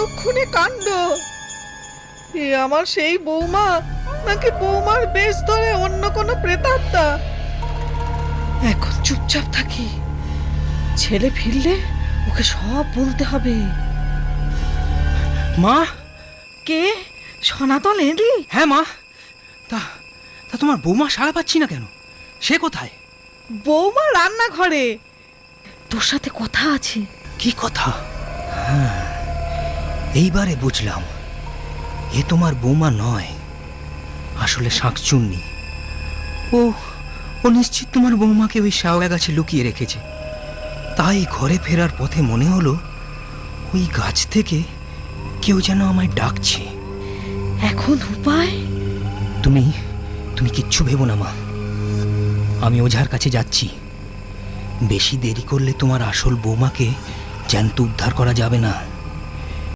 অলক্ষণে কাণ্ড। এ আমার সেই বৌমা নাকি বৌমার বেশ ধরে অন্য কোনো প্রেতাত্মা? এখন চুপচাপ থাকি, ছেলে ফিরলে ওকে সব বলতে হবে। মা! কে? সনাতন এলি? হ্যাঁ মা। তা তা তোমার বৌমা সাড়া পাচ্ছি না কেন? সে কোথায়? বৌমা রান্নাঘরে, তোর সাথে কথা আছে। কি কথা? হ্যাঁ, এইবারে বুঝলাম, এ তোমার বৌমা নয়, আসলে শাঁকচুন্নি। ও ও নিশ্চিত তোমার বৌমাকে ওই শাওয়া গাছে লুকিয়ে রেখেছে। তাই ঘরে ফেরার পথে মনে হলো ওই গাছ থেকে কেউ যেন আমায় ডাকছে। এখন উপায়? তুমি তুমি কিচ্ছু ভেবো না মা, আমি ওঝার কাছে যাচ্ছি। বেশি দেরি করলে তোমার আসল বৌমাকে জ্যান্ত উদ্ধার করা যাবে না।